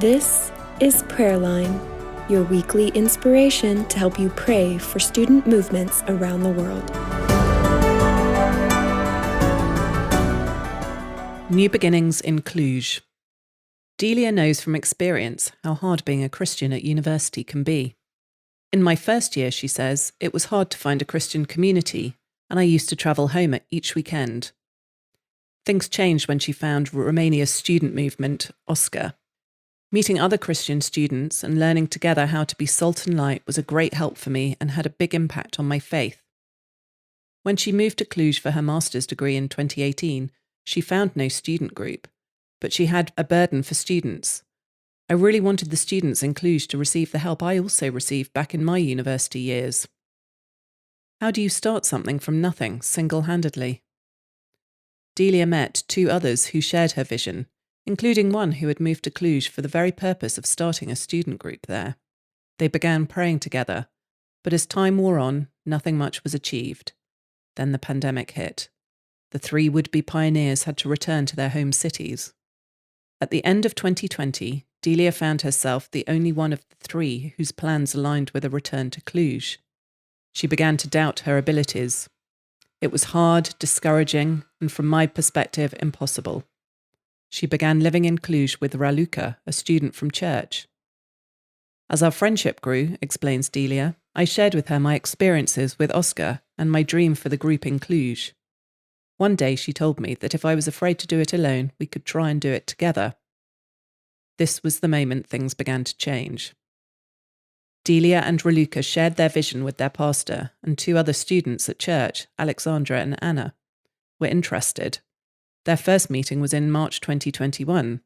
This is Prayerline, your weekly inspiration to help you pray for student movements around the world. New beginnings in Cluj. Delia knows from experience how hard being a Christian at university can be. In my first year, she says, it was hard to find a Christian community, and I used to travel home each weekend. Things changed when she found Romania's student movement, OSCA. Meeting other Christian students and learning together how to be salt and light was a great help for me and had a big impact on my faith. When she moved to Cluj for her master's degree in 2018, she found no student group, but she had a burden for students. I really wanted the students in Cluj to receive the help I also received back in my university years. How do you start something from nothing, single-handedly? Delia met two others who shared her vision, including one who had moved to Cluj for the very purpose of starting a student group there. They began praying together, but as time wore on, nothing much was achieved. Then the pandemic hit. The three would-be pioneers had to return to their home cities. At the end of 2020, Delia found herself the only one of the three whose plans aligned with a return to Cluj. She began to doubt her abilities. It was hard, discouraging, and from my perspective, impossible. She began living in Cluj with Raluca, a student from church. As our friendship grew, explains Delia, I shared with her my experiences with OSCA and my dream for the group in Cluj. One day she told me that if I was afraid to do it alone, we could try and do it together. This was the moment things began to change. Delia and Raluca shared their vision with their pastor, and two other students at church, Alexandra and Anna, were interested. Their first meeting was in March 2021.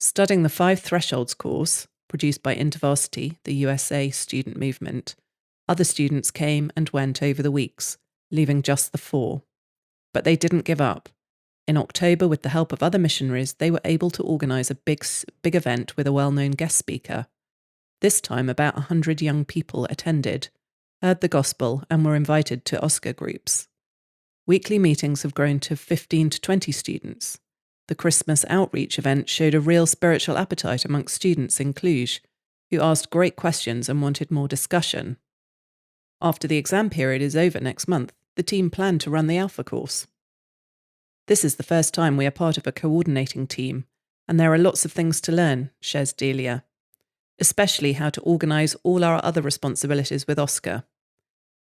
Studying the 5 Thresholds course, produced by InterVarsity, the USA student movement, other students came and went over the weeks, leaving just the 4. But they didn't give up. In October, with the help of other missionaries, they were able to organise a big event with a well-known guest speaker. This time, about 100 young people attended, heard the gospel, and were invited to OSCA groups. Weekly meetings have grown to 15 to 20 students. The Christmas outreach event showed a real spiritual appetite amongst students in Cluj, who asked great questions and wanted more discussion. After the exam period is over next month, the team plan to run the Alpha course. This is the first time we are part of a coordinating team, and there are lots of things to learn, shares Delia, especially how to organise all our other responsibilities with OSCA.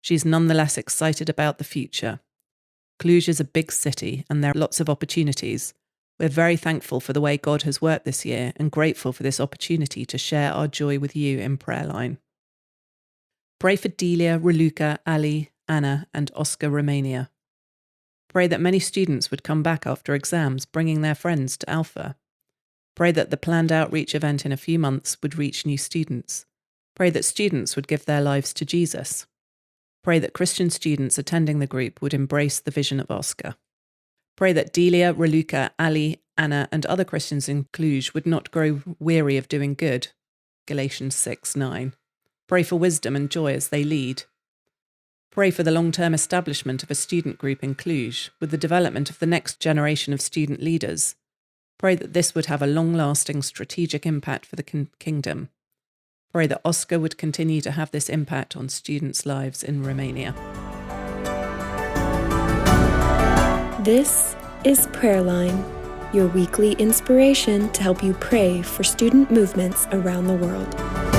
She's nonetheless excited about the future. Cluj is a big city and there are lots of opportunities. We're very thankful for the way God has worked this year and grateful for this opportunity to share our joy with you in Prayerline. Pray for Delia, Raluca, Ali, Anna and OSCA Romania. Pray that many students would come back after exams, bringing their friends to Alpha. Pray that the planned outreach event in a few months would reach new students. Pray that students would give their lives to Jesus. Pray that Christian students attending the group would embrace the vision of OSCA. Pray that Delia, Raluca, Ali, Anna and other Christians in Cluj would not grow weary of doing good. Galatians 6:9. Pray for wisdom and joy as they lead. Pray for the long-term establishment of a student group in Cluj with the development of the next generation of student leaders. Pray that this would have a long-lasting strategic impact for the kingdom. Pray that OSCA would continue to have this impact on students' lives in Romania. This is Prayerline, your weekly inspiration to help you pray for student movements around the world.